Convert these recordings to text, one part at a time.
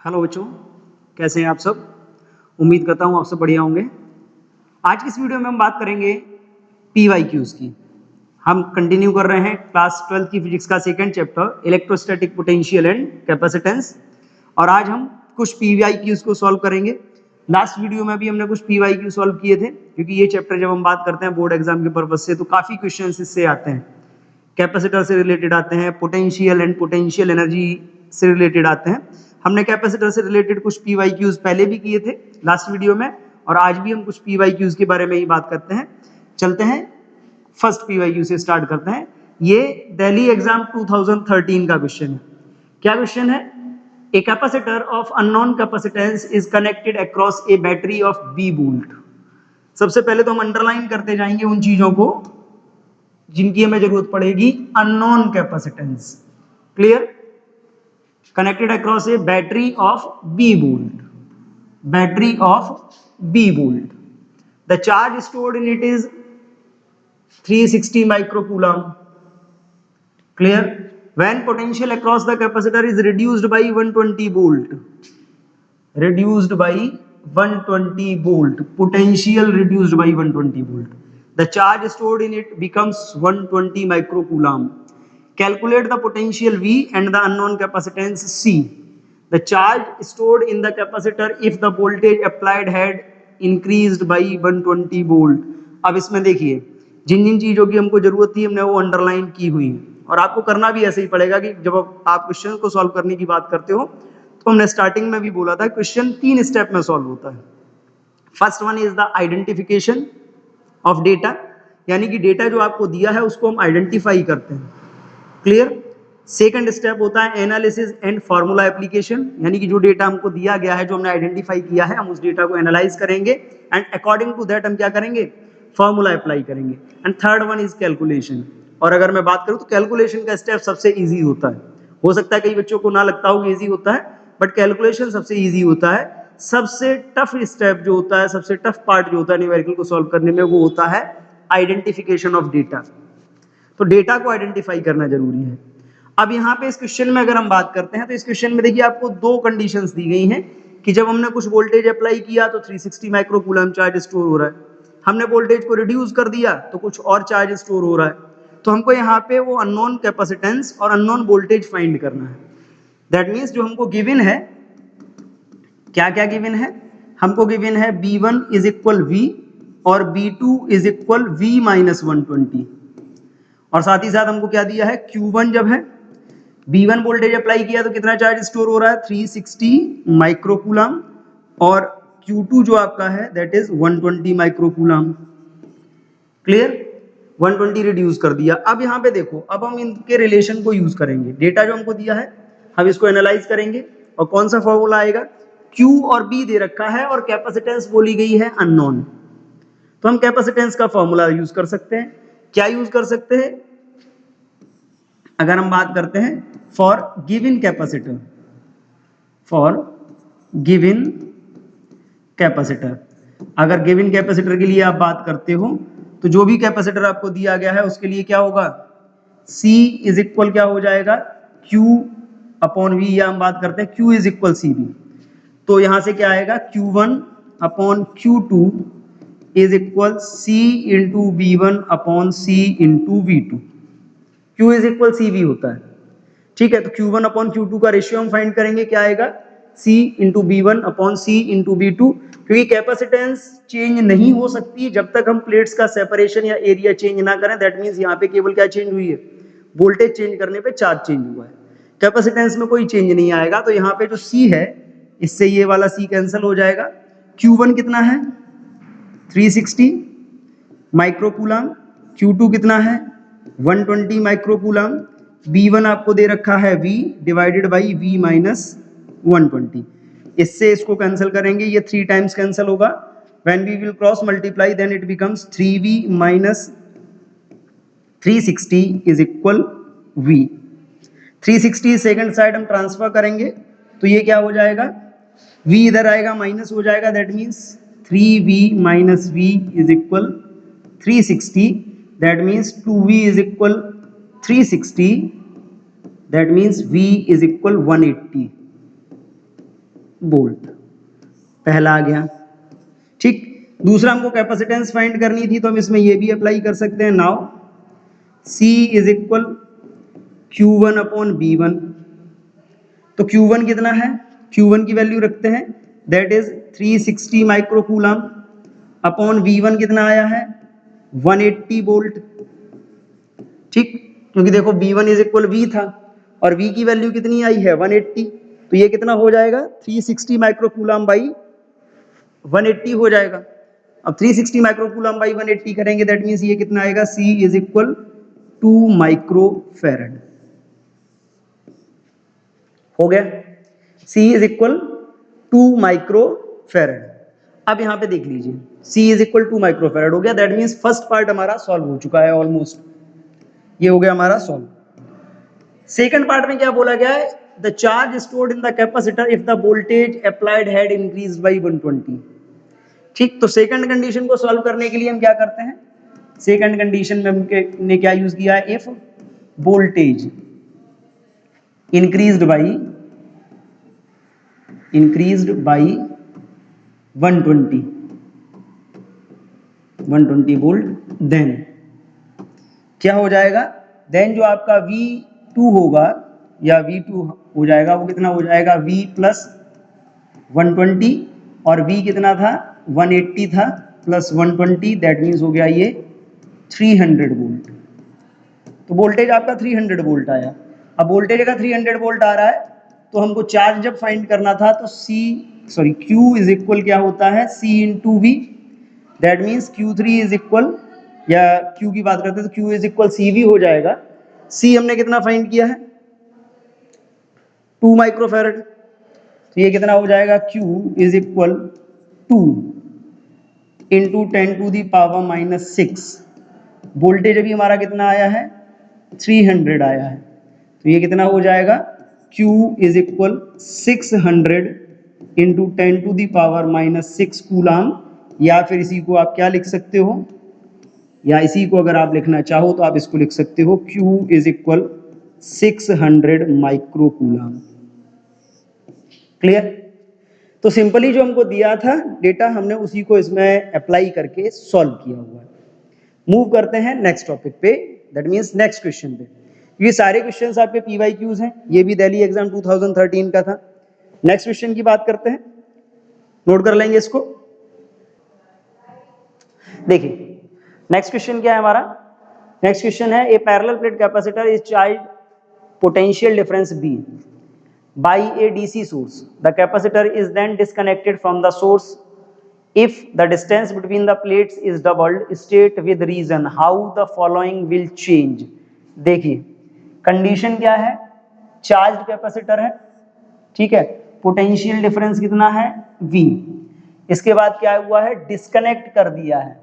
Hello बच्चों, कैसे हैं आप सब। उम्मीद करता हूँ आप सब बढ़िया होंगे। आज की इस वीडियो में हम बात करेंगे PYQs की। हम कंटिन्यू कर रहे हैं क्लास 12 की फिजिक्स का second chapter electrostatic potential and capacitance, और आज हम कुछ PYQs को सॉल्व करेंगे। लास्ट वीडियो में भी हमने कुछ PYQ सॉल्व किए थे, क्योंकि ये चैप्टर जब हम बात करते हैं बोर्ड एग्जाम के पर्पज से तो काफी क्वेश्चन इससे आते हैं। कैपेसिटर से रिलेटेड आते हैं, पोटेंशियल एंड पोटेंशियल एनर्जी से रिलेटेड आते हैं। हमने कैपेसिटर से रिलेटेड कुछ PYQs पहले भी किए थे लास्ट वीडियो में, और आज भी हम कुछ PYQs के बारे में ही बात करते हैं। चलते हैं फर्स्ट PYQ से स्टार्ट करते हैं। ये दिल्ली एग्जाम 2013 का क्वेश्चन है। क्या क्वेश्चन है? A capacitor of unknown capacitance is connected across A battery of B volt. सबसे पहले तो हम अंडरलाइन करते जाएंगे उन चीजों को जिनकी हमें जरूरत पड़ेगी। Unknown capacitance, clear? Connected across A battery of B volt, battery of B volt. The charge stored in it is 360 microcoulomb, clear? When potential across the capacitor is reduced by 120 volt, reduced by 120 volt, potential reduced by 120 volt, the charge stored in it becomes 120 microcoulomb. Calculate the potential V and the unknown capacitance C. The charge stored in the capacitor if the voltage applied had increased by 120 volt. अब इसमें देखिए जिन जिन चीजों की हमको जरूरत थी हमने वो अंडरलाइन की हुई है, और आपको करना भी ऐसे ही पड़ेगा कि जब आप क्वेश्चन को सॉल्व करने की बात करते हो तो हमने स्टार्टिंग में भी बोला था क्वेश्चन 3 स्टेप में सॉल्व होता है। First one is the identification of data, यानी कि डेटा जो आपको दिया है उसको हम आइडेंटिफाई करते हैं, क्लियर? सेकंड स्टेप होता है एनालिसिस एंड फार्मूला एप्लीकेशन, यानी कि जो डेटा हमको दिया गया है, जो हमने आइडेंटिफाई किया है, हम उस डेटा को एनालाइज करेंगे एंड अकॉर्डिंग टू दैट हम क्या करेंगे? फार्मूला अप्लाई करेंगे। And third one is calculation, और अगर मैं बात करूं तो कैलकुलेशन का स्टेप सबसे इजी होता है। हो सकता है कई बच्चों को ना लगता हो कि इजी होता है, बट कैलकुलेशन सबसे इजी होता है। सबसे टफ स्टेप जो होता है, सबसे टफ पार्ट जो होता है न्यूमेरिकल को सॉल्व करने में, वो होता है आइडेंटिफिकेशन ऑफ डेटा। तो डेटा को आइडेंटिफाई करना जरूरी है। अब यहाँ पे इस क्वेश्चन में अगर हम बात करते हैं तो इस क्वेश्चन में देखिए आपको दो कंडीशंस दी गई हैं कि जब हमने कुछ वोल्टेज अप्लाई किया तो 360 माइक्रोकूलम चार्ज स्टोर हो रहा है, हमने वोल्टेज को रिड्यूस कर दिया तो कुछ और चार्ज स्टोर हो रहा है। तो हमको यहाँ पे वो अननोन कैपेसिटेंस और अननोन वोल्टेज फाइंड करना है। दैट मीन्स जो हमको गिवन है, क्या क्या गिवन है? हमको गिवन है B1 इज इक्वल V और B2 is equal V minus 120, और साथ ही साथ हमको क्या दिया है? Q1 जब है B1 वोल्टेज अप्लाई किया तो कितना चार्ज स्टोर हो रहा है? 360 माइक्रोकूलम, और Q2 जो आपका है that is 120 microcoulomb, clear? 120 reduce कर दिया। अब यहाँ पे देखो, अब हम इनके रिलेशन को यूज करेंगे। डेटा जो हमको दिया है हम इसको एनालाइज करेंगे, और कौन सा फॉर्मूला आएगा? Q और B दे रखा है और कैपेसिटेंस बोली गई है अननोन, तो हम कैपेसिटेंस का फॉर्मूला यूज कर सकते हैं। क्या यूज कर सकते हैं? अगर हम बात करते हैं for given capacitor, for given capacitor, अगर गिवन कैपेसिटर के लिए आप बात करते हो तो जो भी कैपेसिटर आपको दिया गया है उसके लिए क्या होगा? C इज इक्वल क्या हो जाएगा? Q अपॉन V, या हम बात करते हैं Q इज इक्वल CB। तो यहां से क्या आएगा? Q1 upon Q2 is equal C into B1 upon C into V2। Q is equal CV होता है, ठीक है? तो Q1 अपॉन Q2 का रेशियो हम फाइंड करेंगे, क्या आएगा? C into B1 upon C into B2, क्योंकि कैपेसिटेंस चेंज नहीं हो सकती जब तक हम प्लेट्स का सेपरेशन या एरिया चेंज ना करें। दैट मीन्स यहाँ पे केवल क्या चेंज हुई है? वोल्टेज चेंज करने पे चार्ज चेंज हुआ है, कैपेसिटेंस में कोई चेंज नहीं आएगा। तो यहाँ पे जो C है, इससे ये वाला C कैंसिल हो जाएगा। Q1 कितना है? 360 माइक्रोकूलम, Q2 कितना है? 120 माइक्रोकूलम, B1 आपको दे रखा है V divided by V minus 120। इससे इसको कैंसिल करेंगे, ये 3 टाइम्स कैंसिल होगा। When we will cross multiply then it becomes 3V minus 360 is equal V। 360 second side हम ट्रांसफर करेंगे तो ये क्या हो जाएगा? V इधर आएगा, माइनस हो जाएगा, that means 3V minus V is equal 360, that means 2V is equal 360, that means V is equal 180। Volt, पहला आ गया। ठीक, दूसरा हमको कैपेसिटेंस फाइंड करनी थी तो हम इसमें ये भी अप्लाई कर सकते हैं। Now C is equal Q1 upon B1। तो Q1 कितना है, Q1 की वैल्यू रखते हैं, that is 360 micro coulomb upon V1 कितना आया है 180 वोल्ट। ठीक, क्योंकि देखो B1 इज इक्वल V था और V की वैल्यू कितनी आई है 180, तो ये कितना हो जाएगा 360 माइक्रो कूलम बाई 180 हो जाएगा। अब 360 माइक्रो कूलम बाई 180 करेंगे, दैट मीन्स ये कितना आएगा C इज इक्वल 2 माइक्रो फेरेड। हो गया, C इज इक्वल 2 माइक्रो फेरेड। अब यहां पे देख लीजिए C इज इक्वल 2 माइक्रो फेरेड हो गया, दैट मीन्स फर्स्ट पार्ट हमारा सॉल्व हो चुका है ऑलमोस्ट, ये हो गया हमारा सॉल्व। सेकंड पार्ट में क्या बोला गया है, the charge stored in the capacitor if the voltage applied had increased by 120। ठीक, तो सेकंड कंडीशन को सॉल्व करने के लिए हम क्या करते हैं, सेकंड कंडीशन में हमने क्या यूज किया है, if voltage increased by 120 volt, then क्या हो जाएगा, देन जो आपका V2 होगा या V2 हो जाएगा वो कितना हो जाएगा V प्लस 120 और V कितना था 180 था प्लस 120, दैट मीन्स हो गया ये 300 वोल्ट। तो वोल्टेज आपका 300 वोल्ट आया। अब वोल्टेज अगर 300 वोल्ट आ रहा है तो हमको चार्ज जब फाइंड करना था तो Q इज इक्वल क्या होता है C into V, that means Q3 is equal, या Q की बात करते हैं तो Q इज इक्वल CV हो जाएगा। C हमने कितना फाइंड किया है 2 माइक्रोफैरड, तो ये कितना हो जाएगा Q is equal 2 into 10 to the power minus 6। Voltage अभी हमारा कितना आया है 300 आया है, तो ये कितना हो जाएगा Q is equal 600 into 10 to the power minus 6 coulomb, या फिर इसी को आप क्या लिख सकते हो, या इसी को अगर आप लिखना चाहो तो आप इसको लिख सकते हो Q is equal 600 micro coulomb. Clear, तो सिंपली जो हमको दिया था डेटा हमने उसी को इसमें अप्लाई करके सॉल्व किया हुआ है। मूव करते हैं नेक्स्ट टॉपिक पे, दैट मींस नेक्स्ट क्वेश्चन पे। ये सारे क्वेश्चंस आपके PYQs हैं, ये भी दिल्ली एग्जाम 2013 का था। नेक्स्ट क्वेश्चन की बात करते हैं, नोट कर लेंगे इसको। देखिए नेक्स्ट क्वेश्चन क्या है हमारा, नेक्स्ट क्वेश्चन है a parallel plate capacitor is charge potential difference B by a DC source. The capacitor is then disconnected from the source. If the distance between the plates is doubled, state with reason how the following will change. देखिए condition क्या है, charge capacitor है, ठीक है, potential difference कितना है V, इसके बाद क्या हुआ है डिस्कनेक्ट कर दिया है।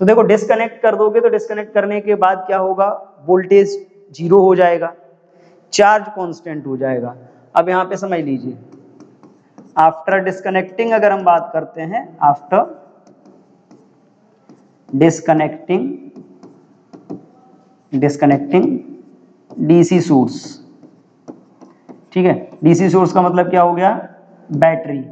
तो देखो डिस्कनेक्ट कर दोगे तो डिस्कनेक्ट करने के बाद क्या होगा, वोल्टेज 0 हो जाएगा, चार्ज कांस्टेंट हो जाएगा। अब यहां पे समझ लीजिए, आफ्टर डिस्कनेक्टिंग अगर हम बात करते हैं, आफ्टर डिस्कनेक्टिंग डीसी सोर्स, ठीक है, डीसी सोर्स का मतलब क्या हो गया बैटरी।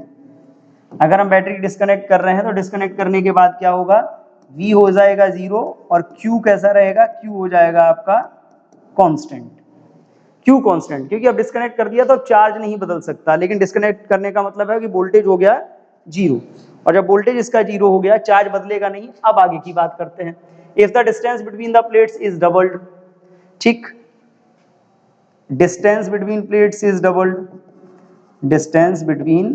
अगर हम बैटरी डिस्कनेक्ट कर रहे हैं तो डिस्कनेक्ट करने के बाद क्या होगा, V हो जाएगा 0 और Q कैसा रहेगा, Q हो जाएगा आपका कांस्टेंट। क्यों कांस्टेंट, क्योंकि अब डिस्कनेक्ट कर दिया तो चार्ज नहीं बदल सकता, लेकिन डिस्कनेक्ट करने का मतलब है कि वोल्टेज हो गया 0, और जब वोल्टेज इसका 0 हो गया चार्ज बदलेगा नहीं। अब आगे की बात करते हैं, if the distance between the plates is doubled, ठीक, distance between plates is doubled, distance between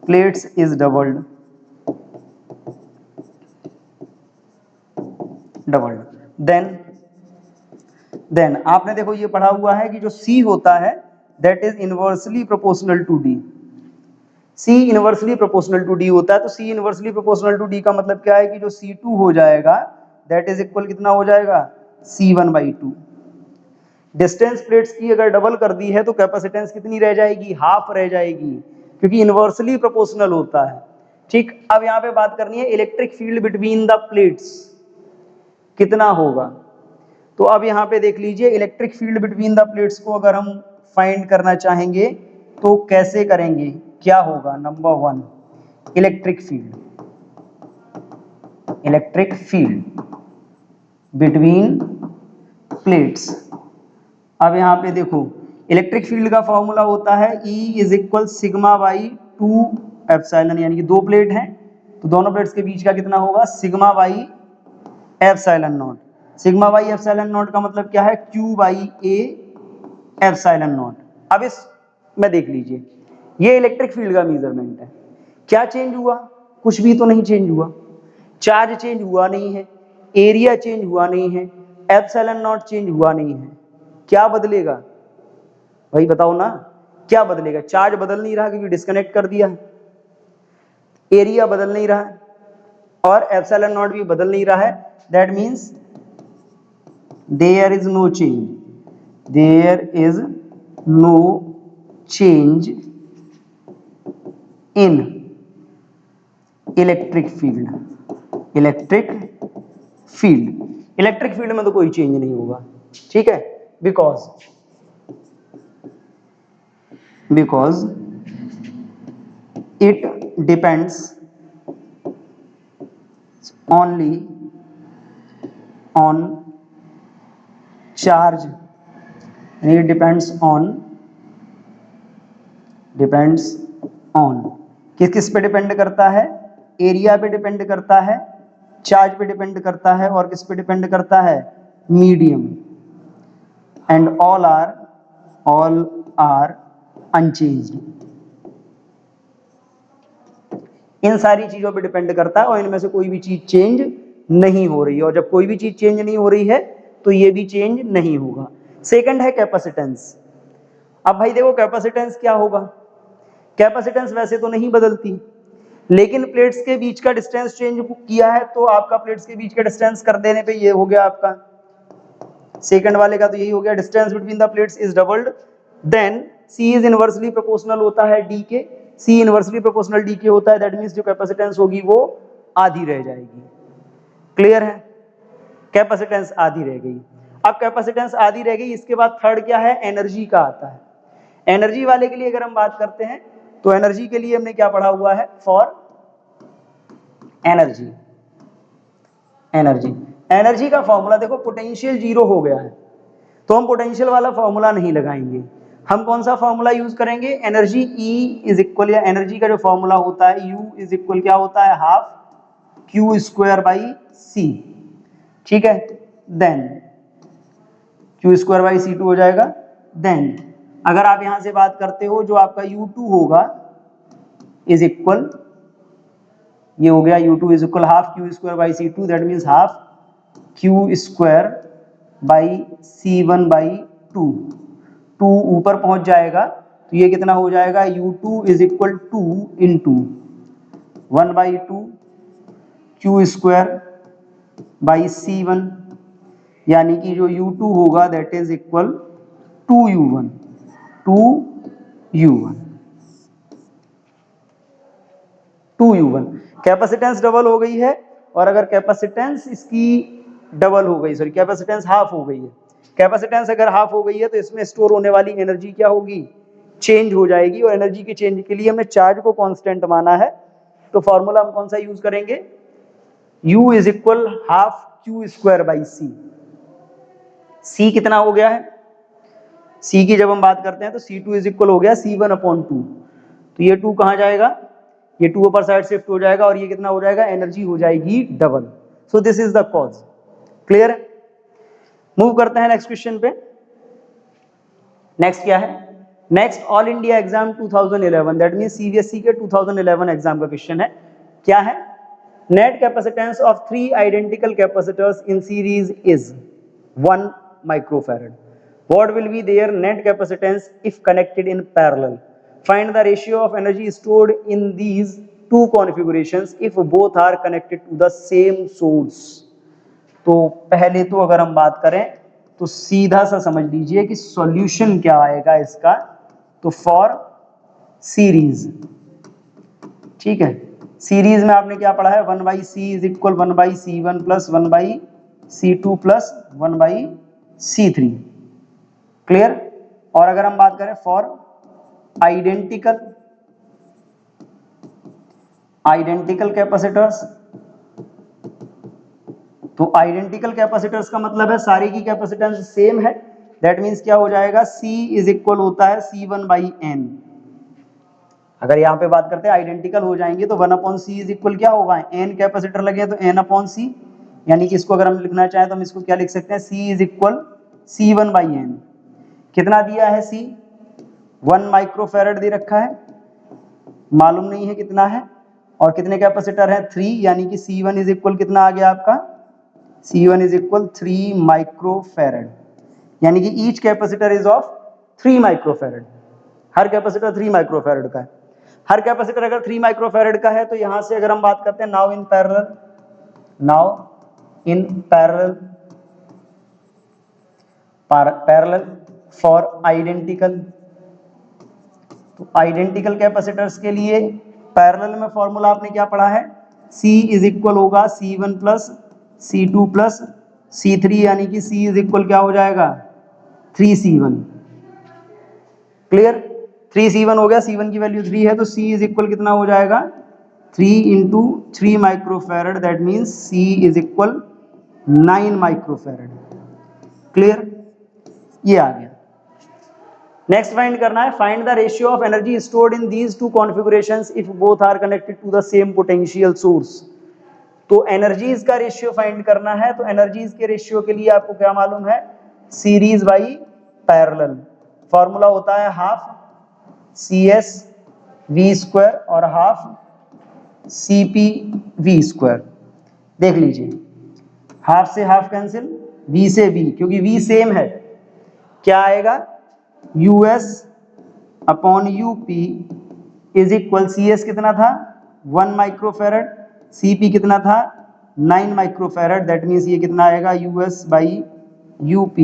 plates is doubled, then आपने देखो ये पढ़ा हुआ है कि जो C होता है that is inversely proportional to D, C inversely proportional to D होता है। तो C inversely proportional to D का मतलब क्या है कि जो C2 हो जाएगा दैट इज इक्वल कितना हो जाएगा C1/2। डिस्टेंस प्लेट्स की अगर डबल कर दी है तो कैपेसिटेंस कितनी रह जाएगी, हाफ रह जाएगी, क्योंकि इनवर्सली प्रोपोर्शनल होता है। ठीक, अब यहां पे बात करनी है electric field between the plates कितना होगा। तो अब यहां पे देख लीजिए electric field between the plates को अगर हम फाइंड करना चाहेंगे तो कैसे करेंगे, क्या होगा? Number 1 electric field, electric field between plates. अब यहाँ पे देखो इलेक्ट्रिक फील्ड का फॉर्मूला होता है E is equal sigma by 2 epsilon, यानी कि दो प्लेट हैं तो दोनों प्लेट्स के बीच का कितना होगा? Sigma by epsilon not. Sigma by epsilon not का मतलब क्या है? Q by A epsilon not. अब इस में देख लीजिए, ये इलेक्ट्रिक फील्ड का मेजरमेंट है। क्या चेंज हुआ? कुछ भी तो नहीं चेंज हुआ। चार्ज चेंज हुआ नहीं है, एरिया चेंज हुआ नहीं है, एप्सिलॉन नॉट चेंज हुआ नहीं है। क्या बदलेगा भाई बताओ ना, क्या बदलेगा? चार्ज बदल नहीं रहा क्योंकि डिस्कनेक्ट कर दिया, एरिया बदल नहीं रहा है और एप्सिलॉन नॉट भी बदल नहीं रहा है। That means there is no change, there is no change in electric field. Electric field, electric field में तो कोई चेंज नहीं होगा, ठीक है, because it depends only on charge, it depends on किस किस पे डिपेंड करता है? एरिया पे डिपेंड करता है, चार्ज पे डिपेंड करता है और किस पे डिपेंड करता है? Medium. And all are unchanged. इन सारी चीजों पे डिपेंड करता है और इनमें से कोई भी चीज चेंज नहीं हो रही है, और जब कोई भी चीज चेंज नहीं हो रही है तो ये भी चेंज नहीं होगा। सेकंड है कैपेसिटेंस। अब भाई देखो कैपेसिटेंस क्या होगा? कैपेसिटेंस वैसे तो नहीं बदलती, लेकिन प्लेट्स के बीच का डिस्टेंस चेंज किया है तो आपका प्लेट्स के बीच का डिस्टेंस कर देने पे ये हो गया आपका सेकंड वाले का, तो यही हो गया distance between the plates is doubled. Then C is inversely proportional होता है D के, C इनवर्सली प्रोपोर्शनल D के होता है, दैट मींस जो कैपेसिटेंस होगी वो आधी रह जाएगी। क्लियर है? कैपेसिटेंस आधी रह गई। अब कैपेसिटेंस आधी रह गई, इसके बाद थर्ड क्या है? एनर्जी का आता है। एनर्जी वाले के लिए अगर हम बात करते हैं तो एनर्जी के लिए हमने क्या पढ़ा हुआ है? फॉर एनर्जी, एनर्जी का फॉर्मूला देखो, पोटेंशियल जीरो हो गया है तो हम पोटेंशियल वाला फॉर्मूला नहीं लगाएंगे। हम कौन सा फॉर्मूला यूज करेंगे? एनर्जी E इज इक्वल, या एनर्जी का जो फॉर्मूला होता है U इज इक्वल क्या होता है? Half Q square by C, ठीक है। Then Q square by C2 हो जाएगा। देन अगर आप यहां से बात करते हो जो आपका U2 होगा इज इक्वल, ये हो गया U2 is equal half Q square by C2, that means half Q square by C1 by 2। 2 ऊपर पहुंच जाएगा तो ये कितना हो जाएगा? U2 is equal 2 into 1 by 2 Q square by C1, यानी कि जो U2 होगा that is equal 2U1, 2U1। Capacitance double हो गई है, और अगर कैपेसिटेंस इसकी डबल हो गई, सॉरी कैपेसिटेंस हाफ हो गई है, कैपेसिटेंस अगर हाफ हो गई है तो इसमें स्टोर होने वाली एनर्जी क्या होगी? चेंज हो जाएगी। और एनर्जी के चेंज के लिए हमने चार्ज को कांस्टेंट माना है, तो फॉर्मूला हम कौन सा यूज करेंगे? U is equal half Q square by C। C कितना हो गया है? C की जब हम बात करते हैं तो C2 इज इक्वल हो गया C1 अपॉन 2, तो ये 2 कहां जाएगा? ये 2 ऊपर साइड शिफ्ट हो जाएगा और ये कितना हो जाएगा? एनर्जी हो जाएगी double. So this is the cause. Clear? Move करते हैं नेक्स्ट क्वेश्चन पे। नेक्स्ट क्या है? Next all India exam 2011, that means CBSE के 2011 एग्जाम का क्वेश्चन है। क्या है? Net capacitance of 3 identical capacitors in series is 1 microfarad. What will be their net capacitance if connected in parallel? Find the ratio of energy stored in these two configurations if both are connected to the same source. तो पहले तो अगर हम बात करें तो सीधा सा समझ लीजिए कि सॉल्यूशन क्या आएगा इसका। तो फॉर सीरीज, ठीक है, सीरीज में आपने क्या पढ़ा है? 1 by C is equal 1 by C1 plus 1 by C2 plus 1 by C3। Clear? और अगर हम बात करें फॉर आइडेंटिकल आइडेंटिकल कैपेसिटर्स। तो आइडेंटिकल कैपेसिटर्स का मतलब है सारे की कैपेसिटेंस सेम है, दैट मीन्स क्या हो जाएगा, C इज इक्वल होता है C1/n। अगर यहाँ पे बात करते हैं आइडेंटिकल हो जाएंगे तो 1/c इज इक्वल क्या होगा, n कैपेसिटर लगे तो n/c, यानी कि इसको अगर हम लिखना चाहें तो हम इसको क्या लिख सकते हैं, C इज इक्वल C1/n। कितना दिया है C, 1 माइक्रोफेरेड दे रखा है, मालूम नहीं है कितना है, और कितने कैपेसिटर है 3, यानी कि C1 इज इक्वल कितना आ गया आपका, C1 इज इक्वल 3 माइक्रोफेरेड, यानी कि each capacitor is of 3 microfarad. Her capacitor 3 microfarad का है। हर कैपेसिटर अगर 3 माइक्रोफेरेड का है तो यहां से अगर हम बात करते हैं now in parallel for identical, तो आइडेंटिकल कैपेसिटर्स के लिए पैरेलल में फॉर्मूला आपने क्या पढ़ा है, C इज इक्वल होगा C1 plus C2 plus C3, यानी कि C इज इक्वल क्या हो जाएगा 3C1। क्लियर, 3C1 हो गया, C1 की वैल्यू 3 है तो C इज इक्वल कितना हो जाएगा 3 into 3 microfarad, that means C is equal 9 microfarad. Clear, ये आ गया। नेक्स्ट फाइंड करना है, find the ratio of energy stored in these two configurations if both are connected to the same potential source. तो energies का ratio find करना है, तो एनर्जीज के रेशियो के लिए आपको क्या मालूम है, सीरीज बाई पैरेलल। फॉर्मूला होता है हाफ CS V स्क्वायर और हाफ CP V स्क्वायर। देख लीजिए, हाफ से हाफ कैंसिल, V से V, क्योंकि V सेम है, क्या आएगा US upon UP is equal, CS कितना था 1 माइक्रोफेरेड, CP कितना था 9 माइक्रोफेरेड, दैट मीन्स ये कितना आएगा US by UP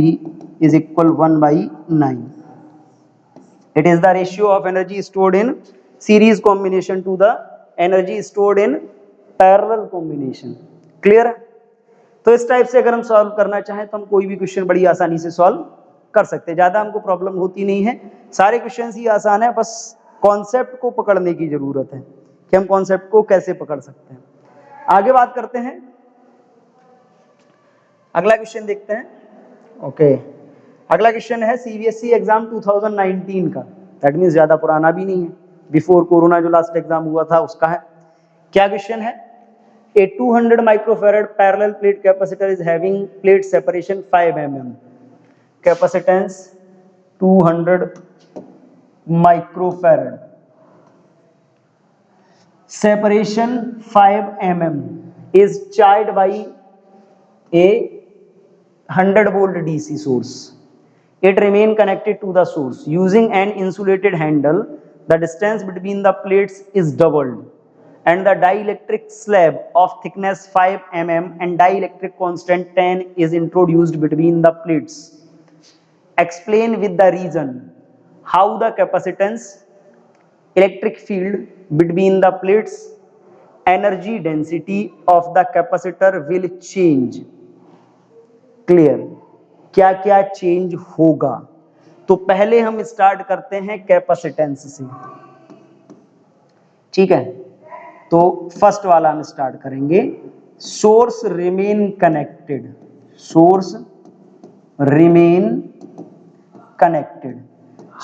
is equal 1/9। It is the ratio of energy stored in series combination to the energy stored in parallel combination. Clear है, तो इस टाइप से अगर हम सॉल्व करना चाहें तो हम कोई भी क्वेश्चन बड़ी आसानी से सॉल्व कर सकते हैं, ज्यादा हमको प्रॉब्लम होती नहीं है, सारे क्वेश्चन ही आसान है, बस कॉन्सेप्ट को पकड़ने की जरूरत है कि हम कॉन्सेप्ट को कैसे पकड़ सकते हैं। आगे बात करते हैं, अगला क्वेश्चन देखते हैं। ओके, अगला क्वेश्चन है CBSE एग्जाम 2019 का, दैट मीन्स ज्यादा पुराना भी नहीं है, बिफोर कोरोना जो लास्ट एग्जाम हुआ था उसका है। क्या क्वेश्चन है, A 200 microfarad parallel plate capacitor is having plate separation 5 mm. Capacitance 200 microfarad. Separation 5 mm is charged by a 100 volt DC source. It remain connected to the source using an insulated handle. The distance between the plates is doubled, and the dielectric slab of thickness 5 mm and dielectric constant 10 is introduced between the plates. Explain with the reason how the capacitance, electric field between the plates, energy density of the capacitor will change. Clear, क्या क्या change होगा। तो पहले हम start करते हैं capacitance से, ठीक है, तो फर्स्ट वाला हम स्टार्ट करेंगे, source remain connected, source remain connected.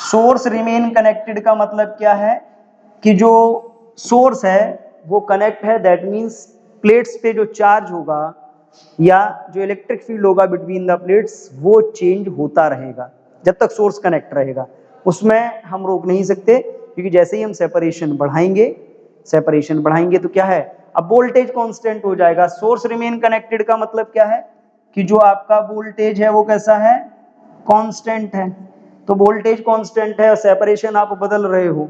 Source remain connected का मतलब क्या है कि जो सोर्स है वो कनेक्ट है, दैट मींस प्लेट्स पे जो चार्ज होगा या जो इलेक्ट्रिक फील्ड होगा बिटवीन द प्लेट्स वो चेंज होता रहेगा जब तक सोर्स कनेक्ट रहेगा, उसमें हम रोक नहीं सकते, क्योंकि जैसे ही हम सेपरेशन बढ़ाएंगे तो क्या है, अब वोल्टेज कांस्टेंट हो जाएगा। सोर्स रिमेन कनेक्टेड का मतलब क्या है कि जो आपका वोल्टेज है वो कैसा है, कांस्टेंट है। तो वोल्टेज कांस्टेंट है और सेपरेशन आप बदल रहे हो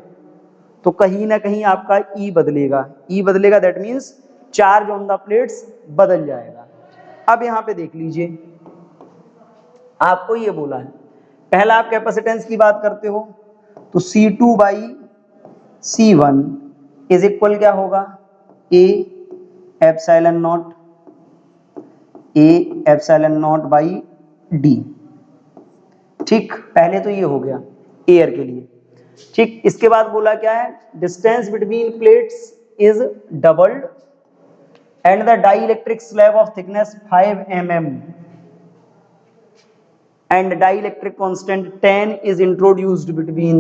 तो कहीं ना कहीं आपका ई बदलेगा, that means charge on the plates बदल जाएगा। अब यहां पे देख लीजिए, आपको ये बोला है, पहला आप कैपेसिटेंस की बात करते हो तो C2 by C1 is equal क्या होगा, A epsilon not by D। ठीक, पहले तो ये हो गया एयर के लिए। ठीक, इसके बाद बोला क्या है, distance between plates is doubled and the dielectric slab of thickness 5 mm and dielectric constant 10 is introduced between।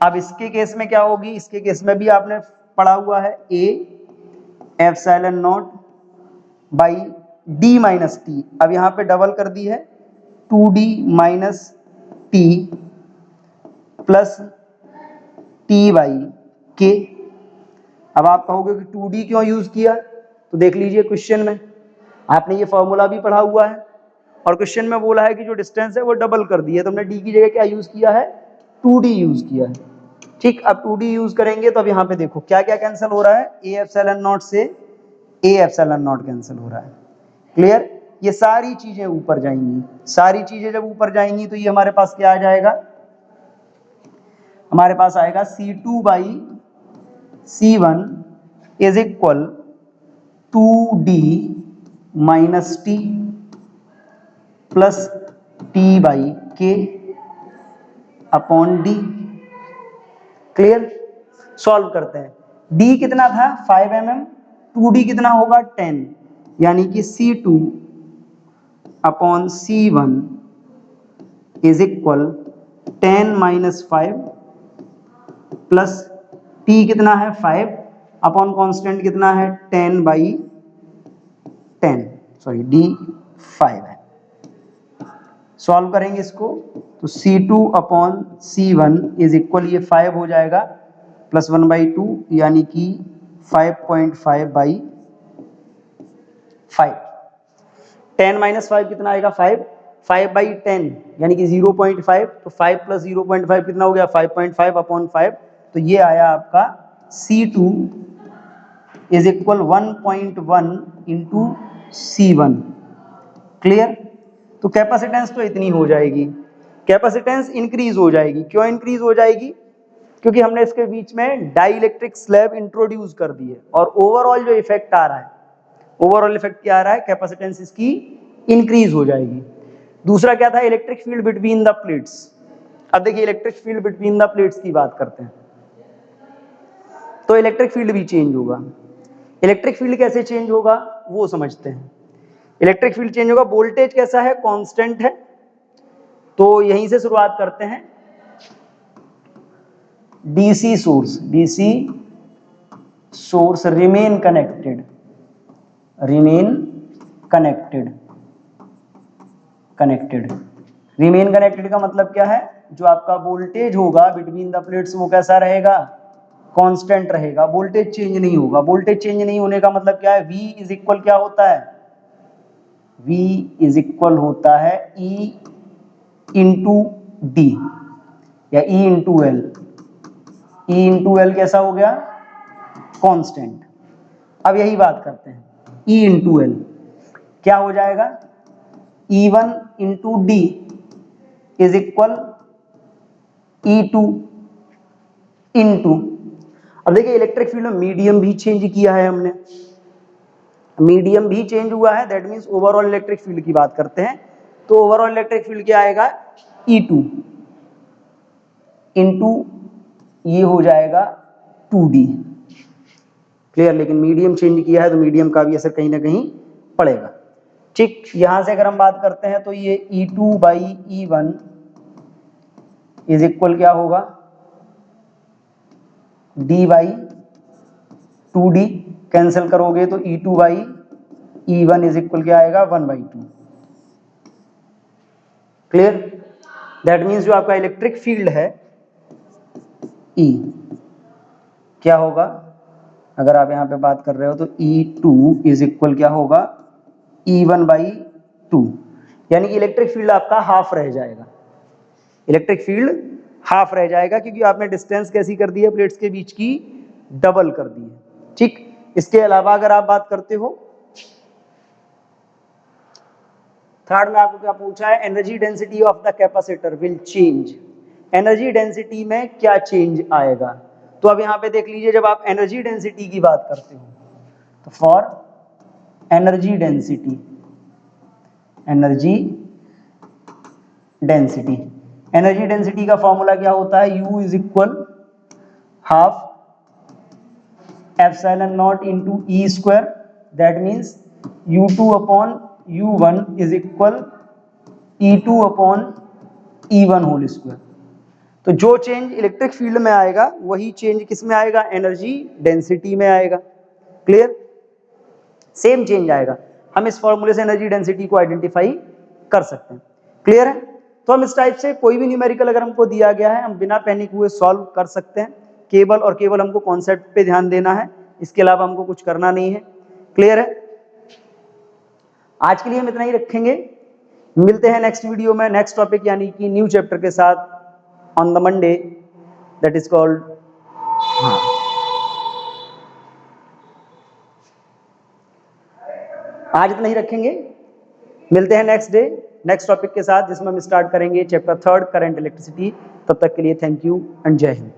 अब इसके केस में क्या होगी, इसके केस में भी आपने पढ़ा हुआ है A epsilon not by D minus T. अब यहां पे डबल कर दी है 2d minus T plus T by के। अब आप कहोगे कि 2d क्यों यूज किया, तो देख लीजिए क्वेश्चन में आपने ये फॉर्मूला भी पढ़ा हुआ है और क्वेश्चन में बोला है कि जो डिस्टेंस है वो डबल कर दी है, तो हमने d की जगह क्या यूज किया है, 2d यूज किया है। ठीक, अब 2d यूज करेंगे तो अब यहाँ पे देखो क्या क्या कैंसिल हो रहा है, a एप्सिलॉन नॉट से a एप्सिलॉन नॉट कैंसिल हो रहा है। क्लियर, ये सारी चीजें ऊपर जाएंगी, सारी चीजें जब ऊपर जाएंगी तो ये हमारे पास क्या आ जाएगा, हमारे पास आएगा C2 by C1 is equal 2d minus T plus T by के अपॉन डी। क्लियर, सॉल्व करते हैं। d कितना था 5 mm, 2d कितना होगा 10, यानी कि C2 upon C1 is equal 10 minus 5 plus t कितना है 5 अपॉन कांस्टेंट कितना है 10 बाई 10, सॉरी d 5 है। सॉल्व करेंगे इसको तो C2 upon C1 is equal, ये 5 हो जाएगा प्लस 1/2 यानी कि 5.5 बाई 5। 10 माइनस 5 कितना आएगा 5, 5 बाई 10 यानी कि 0.5, तो 5 प्लस 0.5 कितना हो गया 5.5 अपॉन 5, तो ये आया आपका C2 is equal 1.1 into C1। Clear, तो कैपेसिटेंस तो इतनी हो जाएगी, कैपेसिटेंस इंक्रीज हो जाएगी। क्यों इंक्रीज हो जाएगी, क्योंकि हमने इसके बीच में डाइलेक्ट्रिक स्लैब इंट्रोड्यूस कर दी है और ओवरऑल जो इफेक्ट आ रहा है, ओवरऑल इफेक्ट क्या आ रहा है, कैपेसिटेंस इसकी इंक्रीज हो जाएगी। दूसरा क्या था, electric field between the plates. अब देखिए electric field between the plates की बात करते हैं, तो इलेक्ट्रिक फील्ड भी चेंज होगा। इलेक्ट्रिक फील्ड कैसे चेंज होगा वो समझते हैं। इलेक्ट्रिक फील्ड चेंज होगा, वोल्टेज कैसा है, कांस्टेंट है, तो यहीं से शुरुआत करते हैं। DC source remain connected, remain connected का मतलब क्या है, जो आपका वोल्टेज होगा बिटवीन द प्लेट्स वो कैसा रहेगा, कांस्टेंट रहेगा, वोल्टेज चेंज नहीं होगा। वोल्टेज चेंज नहीं होने का मतलब क्या है, V इज इक्वल क्या होता है, V इज इक्वल होता है E इंटू डी या E into L. E into L कैसा हो गया, कांस्टेंट। अब यही बात करते हैं, E इंटू एल क्या हो जाएगा, E1 into D is equal E2 into. अब देखिए इलेक्ट्रिक फील्ड में मीडियम भी चेंज किया है हमने, मीडियम भी चेंज हुआ है, that means overall electric field की बात करते हैं, तो ओवरऑल इलेक्ट्रिक फील्ड क्या आएगा, E2 इंटू ये हो जाएगा 2D। क्लियर, लेकिन मीडियम चेंज किया है तो मीडियम का भी असर कहीं ना कहीं पड़ेगा। ठीक, यहां से अगर हम बात करते हैं तो ये E2 by E1 is equal क्या होगा, D बाई 2D, कैंसिल करोगे तो E2 by E1 is equal क्या आएगा 1/2। क्लियर, दैट मीन्स जो आपका इलेक्ट्रिक फील्ड है E क्या होगा, अगर आप यहां पे बात कर रहे हो तो E2 इज इक्वल क्या होगा E1/2, यानी कि इलेक्ट्रिक फील्ड आपका हाफ रह जाएगा, इलेक्ट्रिक फील्ड हाफ रह जाएगा, क्योंकि आपने डिस्टेंस कैसी कर दी है प्लेट्स के बीच की, डबल कर दी है। ठीक, इसके अलावा अगर आप बात करते हो, थर्ड में आपको क्या पूछा है, energy density of the capacitor will change. Energy density में क्या चेंज आएगा, तो अब यहां पे देख लीजिए, जब आप एनर्जी डेंसिटी की बात करते हो तो फॉर एनर्जी डेंसिटी का फॉर्मूला क्या होता है, U is equal half epsilon naught into E square, that means U2 upon U1 is equal E2 upon E1 whole square. तो जो चेंज इलेक्ट्रिक फील्ड में आएगा वही चेंज किस में आएगा, एनर्जी डेंसिटी में आएगा। क्लियर, सेम चेंज आएगा। हम इस फॉर्मूले से एनर्जी डेंसिटी को आइडेंटिफाई कर सकते हैं। क्लियर है, तो हम इस टाइप से कोई भी न्यूमेरिकल अगर हमको दिया गया है हम बिना पैनिक हुए सॉल्व कर सकते हैं। केवल और केवल हमको कॉन्सेप्ट पे ध्यान देना है, इसके अलावा हमको कुछ करना नहीं है। क्लियर है, आज के लिए हम इतना ही रखेंगे। मिलते हैं नेक्स्ट वीडियो में नेक्स्ट टॉपिक यानी कि न्यू चैप्टर के साथ on the Monday, that is called, हाँ, आज इतना ही रखेंगे। मिलते हैं नेक्स्ट डे नेक्स्ट टॉपिक के साथ जिसमें हम स्टार्ट करेंगे चैप्टर 3 करंट इलेक्ट्रिसिटी। तब तक के लिए थैंक यू एंड जय हिंद।